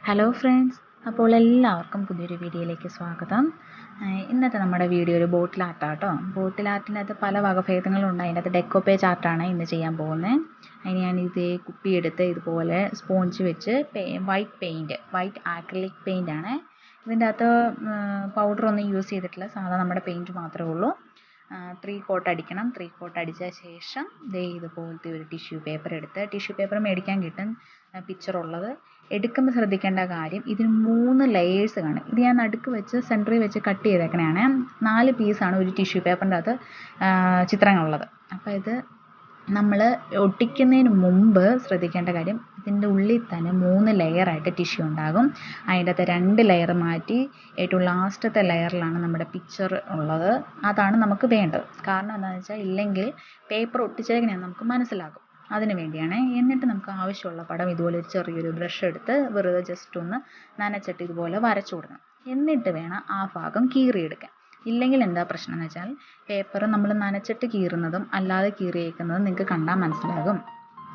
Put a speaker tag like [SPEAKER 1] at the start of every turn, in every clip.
[SPEAKER 1] Hello friends, അപ്പോൾ എല്ലാവർക്കും പുതിയൊരു വീഡിയോയിലേക്ക് സ്വാഗതം. ഇന്നത്തെ നമ്മുടെ വീഡിയോ ഒരു ബോട്ടിൽ ആർട്ടാണ് കേട്ടോ. ബോട്ടിൽ ആർട്ടിനകത്ത് പല വകഭേദങ്ങളുണ്ട്. അതിനകത്ത് ഡെക്കോപ്പേജ് ആർട്ടാണ് ഇന്ന് ചെയ്യാൻ പോകുന്നത്. അതിന് ഞാൻ ഇതേ കുപ്പിയെടുത്ത് ഇതുപോലെ സ്പോഞ്ച് വെച്ച് വൈറ്റ് ആക്രിലിക് പെയിൻ്റ് ആണ്. ഇതിൻ്റെ അകത്ത് പൗഡറൊന്നും യൂസ് ചെയ്തിട്ടില്ല, സാധാരണ നമ്മുടെ പെയിൻറ്റ് മാത്രമേ ഉള്ളൂ. 3 കോട്ട് അടിക്കണം. 3 കോട്ട് അടിച്ച ശേഷം ഇതുപോലത്തെ ഒരു ടിഷ്യൂ പേപ്പർ എടുത്ത്, ടിഷ്യൂ പേപ്പർ മേടിക്കാൻ കിട്ടും പിക്ചറുള്ളത്. എടുക്കുമ്പോൾ ശ്രദ്ധിക്കേണ്ട കാര്യം, ഇതിന് 3 ലെയേഴ്സ് കാണും. ഇത് ഞാൻ നടുക്ക് വെച്ച് സെൻറ്ററിൽ വെച്ച് കട്ട് ചെയ്തേക്കണതാണ്. 4 പീസാണ് ഒരു ടിഷ്യൂ പേപ്പറിൻ്റെ അകത്ത് ചിത്രങ്ങളുള്ളത്. അപ്പോൾ ഇത് നമ്മൾ ഒട്ടിക്കുന്നതിന് മുമ്പ് ശ്രദ്ധിക്കേണ്ട കാര്യം, ഇതിൻ്റെ ഉള്ളിൽ തന്നെ 3 ലെയറായിട്ട് ടിഷ്യൂ ഉണ്ടാകും. അതിൻ്റെ അകത്ത് 2 ലെയർ മാറ്റി ഏറ്റവും ലാസ്റ്റത്തെ ലെയറിലാണ് നമ്മുടെ പിക്ചർ ഉള്ളത്. അതാണ് നമുക്ക് വേണ്ടത്. കാരണം എന്താണെന്ന് വെച്ചാൽ, ഇല്ലെങ്കിൽ പേപ്പർ ഒട്ടിച്ചേക്കണേ നമുക്ക് മനസ്സിലാകും. അതിന് വേണ്ടിയാണ്. എന്നിട്ട് നമുക്ക് ആവശ്യമുള്ള പടം ഇതുപോലെ ഒരു ചെറിയൊരു ബ്രഷ് എടുത്ത് വെറുതെ ജസ്റ്റ് ഒന്ന് നനച്ചിട്ട് ഇതുപോലെ വരച്ചു കൊടുക്കണം. എന്നിട്ട് വേണം ആ ഭാഗം കീറിയെടുക്കാൻ. ഇല്ലെങ്കിൽ എന്താ പ്രശ്നം എന്ന് വെച്ചാൽ, പേപ്പർ നമ്മൾ നനച്ചിട്ട് കീറുന്നതും അല്ലാതെ കീറിയേക്കുന്നതും നിങ്ങൾക്ക് കണ്ടാൽ മനസ്സിലാകും.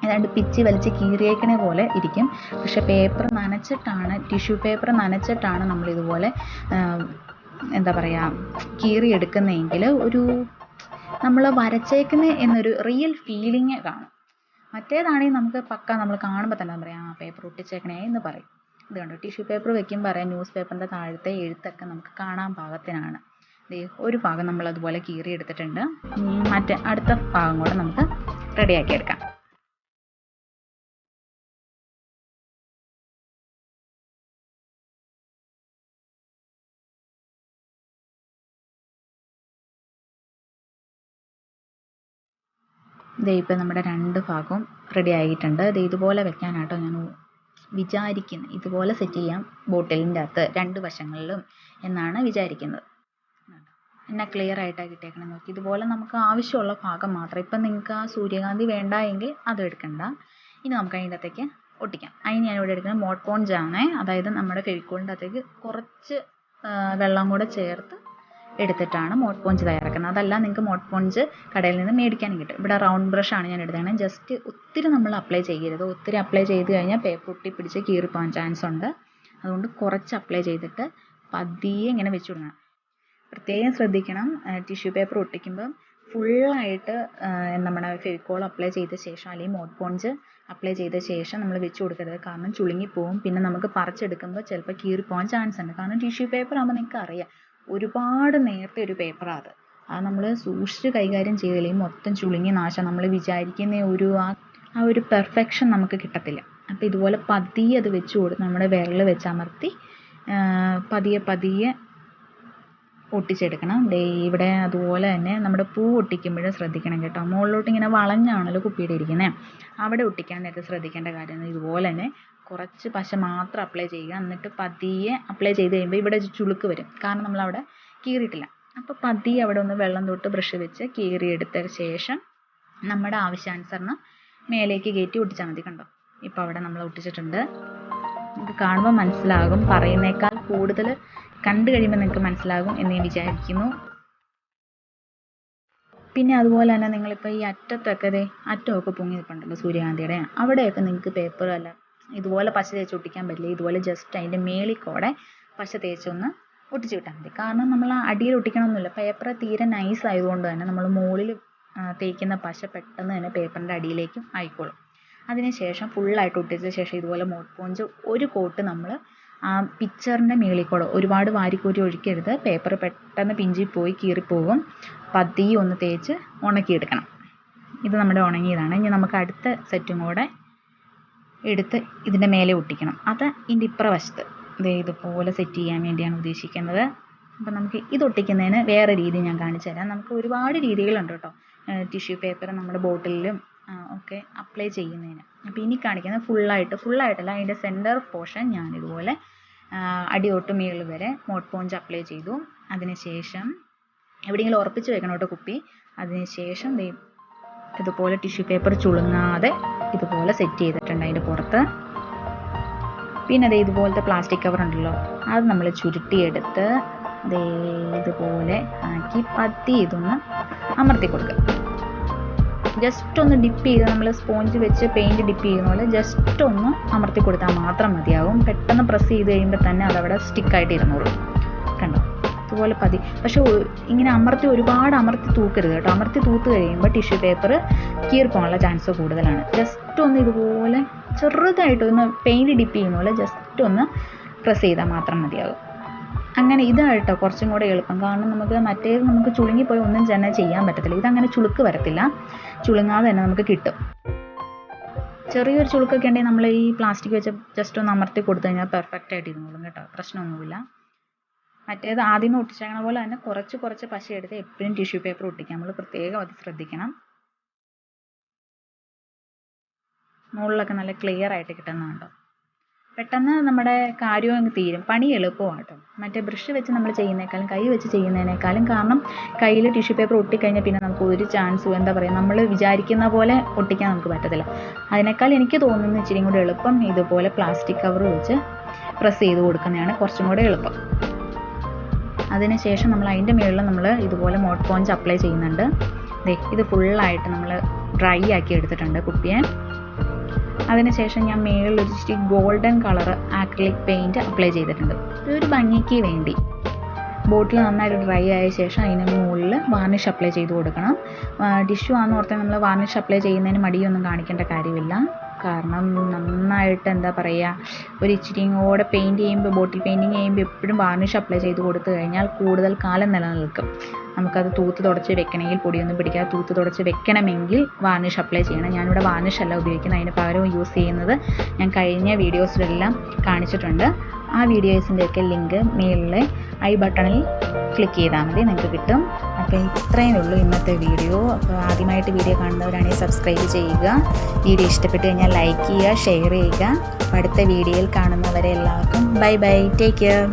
[SPEAKER 1] ഏതാണ്ട് പിച്ചി വലിച്ച് കീറിയേക്കണ പോലെ ഇരിക്കും. പക്ഷെ പേപ്പർ നനച്ചിട്ടാണ്, ടിഷ്യൂ പേപ്പർ നനച്ചിട്ടാണ് നമ്മളിതുപോലെ എന്താ പറയുക കീറിയെടുക്കുന്നതെങ്കിൽ ഒരു നമ്മൾ വരച്ചേക്കുന്ന എന്നൊരു റിയൽ ഫീലിംഗ് കാണും. മറ്റേതാണെങ്കിൽ നമുക്ക് പക്ക നമ്മൾ കാണുമ്പോൾ തന്നെ പറയാം പേപ്പർ ഒട്ടിച്ചേക്കണേ എന്ന് പറയും. ഇത് കണ്ടോ, ടിഷ്യൂ പേപ്പർ വെക്കുമ്പോൾ പറയാം ന്യൂസ് പേപ്പറിൻ്റെ താഴത്തെ എഴുത്തൊക്കെ നമുക്ക് കാണാൻ പാകത്തിനാണ്. ഒരു ഭാഗം നമ്മൾ അതുപോലെ കീറി എടുത്തിട്ടുണ്ട്. അടുത്ത ഭാഗം കൂടെ നമുക്ക് റെഡിയാക്കി എടുക്കാം. ഇപ്പം നമ്മുടെ 2 ഭാഗവും റെഡി ആയിട്ടുണ്ട്. ഇതുപോലെ വെക്കാനാട്ടോ ഞാൻ വിചാരിക്കുന്നത്. ഇതുപോലെ സെറ്റ് ചെയ്യാം ബോട്ടിലിൻ്റെ അകത്ത് 2 വശങ്ങളിലും എന്നാണ് വിചാരിക്കുന്നത്. എന്നെ ക്ലിയർ ആയിട്ടാണ് കിട്ടിയേക്കണം നോക്കി. ഇതുപോലെ നമുക്ക് ആവശ്യമുള്ള ഭാഗം മാത്രം. ഇപ്പം നിങ്ങൾക്ക് ആ സൂര്യകാന്തി വേണ്ട എങ്കിൽ അത് എടുക്കണ്ട. ഇനി നമുക്ക് അതിൻ്റെ അകത്തേക്ക് ഒട്ടിക്കാം. അതിന് ഞാനിവിടെ എടുക്കുന്നത് മോഡ് പോഞ്ച് ആണ്. അതായത് നമ്മുടെ ഫെവിക്കോളിൻ്റെ അകത്തേക്ക് കുറച്ച് വെള്ളം കൂടെ ചേർത്ത് എടുത്തിട്ടാണ് മോഡ് പോഞ്ച് തയ്യാറാക്കുന്നത്. അതല്ല നിങ്ങൾക്ക് മോഡ് പോഞ്ച് കടയിൽ നിന്ന് മേടിക്കാനും കിട്ടും. ഇവിടെ റൗണ്ട് ബ്രഷാണ് ഞാൻ എടുത്തത്. ജസ്റ്റ് ഒത്തിരി നമ്മൾ അപ്ലൈ ചെയ്യരുത്. ഒത്തിരി അപ്ലൈ ചെയ്ത് കഴിഞ്ഞാൽ പേപ്പർ ഒട്ടിപ്പിടിച്ച് കീറിപ്പോകാൻ ചാൻസ് ഉണ്ട്. അതുകൊണ്ട് കുറച്ച് അപ്ലൈ ചെയ്തിട്ട് പതിയെ ഇങ്ങനെ വെച്ച് കൊടുക്കണം. പ്രത്യേകം ശ്രദ്ധിക്കണം, ടിഷ്യൂ പേപ്പർ ഒട്ടിക്കുമ്പോൾ ഫുള്ളായിട്ട് നമ്മുടെ ഫെവിക്കോൾ അപ്ലൈ ചെയ്ത ശേഷം അല്ലെങ്കിൽ മോഡ് പോഞ്ച് അപ്ലൈ ചെയ്ത ശേഷം നമ്മൾ വെച്ച് കൊടുക്കരുത്. കാരണം ചുളുങ്ങിപ്പോവും. പിന്നെ നമുക്ക് പറിച്ചെടുക്കുമ്പോൾ ചിലപ്പോൾ കീറിപ്പോകാൻ ചാൻസ് ഉണ്ട്. കാരണം ടിഷ്യൂ പേപ്പർ ആകുമ്പോൾ നിങ്ങൾക്ക് അറിയാം ഒരുപാട് നേരത്തെ ഒരു പേപ്പറാണ് അത്. അത് നമ്മൾ സൂക്ഷിച്ച് കൈകാര്യം ചെയ്തില്ലെങ്കിൽ മൊത്തം ചുളുങ്ങി നാശം. നമ്മൾ വിചാരിക്കുന്ന ആ ഒരു പെർഫെക്ഷൻ നമുക്ക് കിട്ടത്തില്ല. അപ്പോൾ ഇതുപോലെ പതിയെ അത് വെച്ച് കൊടുത്ത് നമ്മുടെ വിരൽ വെച്ച് അമർത്തി പതിയെ ഒട്ടിച്ചെടുക്കണം. ഇവിടെ അതുപോലെ തന്നെ നമ്മുടെ പൂ ഒട്ടിക്കുമ്പോഴും ശ്രദ്ധിക്കണം കേട്ടോ. മുകളിലോട്ട് ഇങ്ങനെ വളഞ്ഞാണല്ലോ കുപ്പിയുടെ ഇരിക്കുന്നത്. അവിടെ ഒട്ടിക്കാൻ നേരത്തെ ശ്രദ്ധിക്കേണ്ട കാര്യം ഇതുപോലെ തന്നെ കുറച്ച് പശ മാത്രം അപ്ലൈ ചെയ്യുക. എന്നിട്ട് പതിയെ അപ്ലൈ ചെയ്ത് കഴിയുമ്പോൾ ഇവിടെ ചുളുക്ക് വരും. കാരണം നമ്മളവിടെ കീറിയിട്ടില്ല. അപ്പോൾ പതിയെ അവിടെ ഒന്ന് വെള്ളം തൊട്ട് ബ്രഷ് വെച്ച് കീറിയെടുത്ത ശേഷം നമ്മുടെ ആവശ്യാനുസരണം മേലേക്ക് കയറ്റി ഒട്ടിച്ചാൽ മതി. കണ്ടോ, ഇപ്പോൾ അവിടെ നമ്മൾ ഒട്ടിച്ചിട്ടുണ്ട്. നിങ്ങൾക്ക് കാണുമ്പോൾ മനസ്സിലാകും. പറയുന്നേക്കാൾ കൂടുതൽ കണ്ടു കഴിയുമ്പോൾ നിങ്ങൾക്ക് മനസ്സിലാകും എന്ന് ഞാൻ വിചാരിക്കുന്നു. പിന്നെ അതുപോലെ തന്നെ നിങ്ങളിപ്പോൾ ഈ അറ്റമൊക്കെ പൊങ്ങി നിൽപ്പുണ്ടല്ലോ സൂര്യകാന്തിയുടെ, അവിടെയൊക്കെ നിങ്ങൾക്ക് പേപ്പർ അല്ല ഇതുപോലെ പശ തേച്ച് ഒട്ടിക്കാൻ പറ്റില്ല. ഇതുപോലെ ജസ്റ്റ് അതിൻ്റെ മേളിൽ കൂടെ പശ തേച്ചൊന്ന് ഒട്ടിച്ച് വിട്ടാൽ മതി. കാരണം നമ്മൾ അടിയിൽ ഒട്ടിക്കണമെന്നില്ല. പേപ്പർ തീരെ നൈസ് ആയതുകൊണ്ട് തന്നെ നമ്മൾ മുകളിൽ തേക്കുന്ന പശ പെട്ടെന്ന് തന്നെ പേപ്പറിൻ്റെ അടിയിലേക്കും ആയിക്കോളും. അതിനുശേഷം ഫുള്ളായിട്ട് ഒട്ടിച്ച ശേഷം ഇതുപോലെ മോഡ് പോഞ്ച് ഒരു കോട്ട് നമ്മൾ ആ പിക്ചറിൻ്റെ മേളിൽ കൂടെ ഒരുപാട് വാരിക്കോരി ഒഴിക്കരുത്. പേപ്പർ പെട്ടെന്ന് പിഞ്ചിപ്പോയി കീറിപ്പോകും. പതിയെ ഒന്ന് തേച്ച് ഉണക്കിയെടുക്കണം. ഇത് നമ്മുടെ ഉണങ്ങിയതാണ്. ഇനി നമുക്ക് അടുത്ത സെറ്റും കൂടെ എടുത്ത് ഇതിൻ്റെ മേലെ ഒട്ടിക്കണം. അത് ഇതിൻ്റെ ഇപ്പുറവശത്ത് ഇതുപോലെ സെറ്റ് ചെയ്യാൻ വേണ്ടിയാണ് ഉദ്ദേശിക്കുന്നത്. അപ്പം നമുക്ക് ഇത് ഒട്ടിക്കുന്നതിന് വേറെ രീതി ഞാൻ കാണിച്ചു തരാം. നമുക്ക് ഒരുപാട് രീതികളുണ്ട് കേട്ടോ ടിഷ്യൂ പേപ്പർ നമ്മുടെ ബോട്ടിലും ഒക്കെ അപ്ലൈ ചെയ്യുന്നതിന്. അപ്പോൾ ഇനി കാണിക്കുന്നത് ഫുള്ളായിട്ടല്ല, അതിൻ്റെ സെൻറ്റർ പോർഷൻ ഞാനിതുപോലെ അടിയൊട്ട് മേളിൽ വരെ മോഡ് പോഞ്ച് അപ്ലൈ ചെയ്തു. അതിനുശേഷം എവിടെയെങ്കിലും ഉറപ്പിച്ച് വെക്കണം കേട്ടോ കുപ്പി. അതിനുശേഷം ഇതുപോലെ ടിഷ്യൂ പേപ്പർ ചുളുങ്ങാതെ ഇതുപോലെ സെറ്റ് ചെയ്തിട്ടുണ്ട് അതിൻ്റെ പുറത്ത്. പിന്നെ ഇതുപോലത്തെ പ്ലാസ്റ്റിക് കവർ ഉണ്ടല്ലോ, അത് നമ്മൾ ചുരുട്ടിയെടുത്ത് ഇതുപോലെ ആക്കി പതിയെ ഇതൊന്ന് അമർത്തി കൊടുക്കുക. ജസ്റ്റ് ഒന്ന് ഡിപ്പ് ചെയ്ത് നമ്മൾ സ്പോഞ്ച് വെച്ച് പെയിൻറ്റ് ഡിപ്പ് ചെയ്യുന്ന പോലെ ജസ്റ്റ് ഒന്ന് അമർത്തി കൊടുത്താൽ മാത്രം മതിയാകും. പെട്ടെന്ന് പ്രസ് ചെയ്ത് കഴിയുമ്പോൾ തന്നെ അതവിടെ സ്റ്റിക്കായിട്ട് ഇരുന്നോളും. കണ്ടോ, ഇതുപോലെ പക്ഷേ ഇങ്ങനെ ഒരുപാട് അമർത്തി തൂക്കരുത് കേട്ടോ. അമർത്തി തൂത്ത് കഴിയുമ്പോൾ ടിഷ്യൂ പേപ്പർ കീറിപ്പോകാനുള്ള ചാൻസ് കൂടുതലാണ്. ജസ്റ്റ് ഒന്ന് ഇതുപോലെ ചെറുതായിട്ട് ഒന്ന് പെയിൻറ്റ് ഡിപ്പ് ചെയ്യുന്ന പോലെ ജസ്റ്റ് ഒന്ന് പ്രസ് ചെയ്താൽ മാത്രം മതിയാകും. അങ്ങനെ ഇതായിട്ടോ കുറച്ചും കൂടെ എളുപ്പം. കാരണം നമുക്ക് ചുളുങ്ങിപ്പോയി ഒന്നും തന്നെ ചെയ്യാൻ പറ്റത്തില്ല. ഇതങ്ങനെ ചുളുക്ക് വരത്തില്ല, ചുളുങ്ങാതെ തന്നെ നമുക്ക് കിട്ടും. ചെറിയൊരു ചുളുക്കൊക്കെ ഉണ്ടെങ്കിൽ നമ്മൾ ഈ പ്ലാസ്റ്റിക് വെച്ച് ജസ്റ്റ് ഒന്ന് അമർത്തി കൊടുത്തു കഴിഞ്ഞാൽ പെർഫെക്റ്റ് ആയിട്ട് ഇരുന്നോളും കേട്ടോ, പ്രശ്നമൊന്നുമില്ല. മറ്റേത് ആദ്യമേ ഒട്ടിച്ചേക്കണ പോലെ തന്നെ കുറച്ച് പശ എടുത്ത് എപ്പോഴും ടിഷ്യൂ പേപ്പർ ഒട്ടിക്കുക. നമ്മൾ പ്രത്യേകം അത് ശ്രദ്ധിക്കണം. മുകളിലൊക്കെ നല്ല ക്ലിയർ ആയിട്ട് കിട്ടുന്നുണ്ടോ. പെട്ടെന്ന് നമ്മുടെ കാര്യം അങ്ങ് തീരും, പണി എളുപ്പമാണ് കേട്ടോ. മറ്റേ ബ്രഷ് വെച്ച് നമ്മൾ ചെയ്യുന്നതിനേക്കാളും കൈ വെച്ച് ചെയ്യുന്നതിനേക്കാളും, കാരണം കയ്യിൽ ടിഷ്യൂ പേപ്പർ ഒട്ടിക്കഴിഞ്ഞാൽ പിന്നെ നമുക്ക് ഒരു ചാൻസും നമ്മൾ വിചാരിക്കുന്ന പോലെ ഒട്ടിക്കാൻ നമുക്ക് പറ്റത്തില്ല. അതിനേക്കാൾ എനിക്ക് തോന്നുന്നത് ഇച്ചിരി കൂടി എളുപ്പം ഇതുപോലെ പ്ലാസ്റ്റിക് കവർ വെച്ച് പ്രസ് ചെയ്ത് കൊടുക്കുന്നതാണ് കുറച്ചും കൂടെ എളുപ്പം. അതിനുശേഷം നമ്മൾ അതിൻ്റെ മുകളിൽ നമ്മൾ ഇതുപോലെ മോഡ് സ്പോഞ്ച് അപ്ലൈ ചെയ്യുന്നുണ്ട്. ഇത് ഫുള്ളായിട്ട് നമ്മൾ ഡ്രൈ ആക്കി എടുത്തിട്ടുണ്ട് കുപ്പിയെ. അതിനുശേഷം ഞാൻ മുകളിൽ ഒരു ഇച്ചിരി golden colour acrylic paint apply ചെയ്തിട്ടുണ്ട്. ഇതൊരു ഭംഗിക്ക് വേണ്ടി. ബോട്ടിൽ നന്നായിട്ട് ഡ്രൈ ആയ ശേഷം അതിന് മുകളിൽ വാർണിഷ് അപ്ലൈ ചെയ്ത് കൊടുക്കണം. ടിഷ്യൂ ആണെന്ന് ഓർത്താൽ നമ്മൾ വാർണിഷ് അപ്ലൈ ചെയ്യുന്നതിന് മടിയൊന്നും കാണിക്കേണ്ട കാര്യമില്ല. കാരണം നന്നായിട്ട് ഒരു ഇച്ചിരിയും കൂടെ പെയിൻറ്റ് ചെയ്യുമ്പോൾ, ബോട്ടിൽ പെയിൻറ്റിങ് ചെയ്യുമ്പോൾ എപ്പോഴും വാർണിഷ് അപ്ലൈ ചെയ്ത് കൊടുത്തു കഴിഞ്ഞാൽ കൂടുതൽ കാലം നിലനിൽക്കും. നമുക്കത് തൂത്ത് തുടച്ച് വെക്കണമെങ്കിൽ, പൊടിയൊന്നും പിടിക്കാതെ തൂത്ത് തുടച്ച് വെക്കണമെങ്കിൽ വാർണിഷ് അപ്ലൈ ചെയ്യണം. ഞാനിവിടെ വാർണിഷ് അല്ല ഉപയോഗിക്കുന്നത്, അതിന് പകരം യൂസ് ചെയ്യുന്നത് ഞാൻ കഴിഞ്ഞ വീഡിയോസിലെല്ലാം കാണിച്ചിട്ടുണ്ട്. ആ വീഡിയോസിൻ്റെയൊക്കെ ലിങ്ക് മേളിലെ ഐ ബട്ടണിൽ ക്ലിക്ക് ചെയ്താൽ മതി, നിങ്ങൾക്ക് കിട്ടും. അപ്പോൾ ഇത്രയേ ഉള്ളൂ ഇന്നത്തെ വീഡിയോ. അപ്പോൾ ആദ്യമായിട്ട് വീഡിയോ കാണുന്നവരാണെങ്കിൽ സബ്സ്ക്രൈബ് ചെയ്യുക. വീഡിയോ ഇഷ്ടപ്പെട്ട് കഴിഞ്ഞാൽ ലൈക്ക് ചെയ്യുക, ഷെയർ ചെയ്യുക. അടുത്ത വീഡിയോയിൽ കാണുന്നവരെ എല്ലാവർക്കും ബൈ ബൈ, ടേക്ക് കെയർ.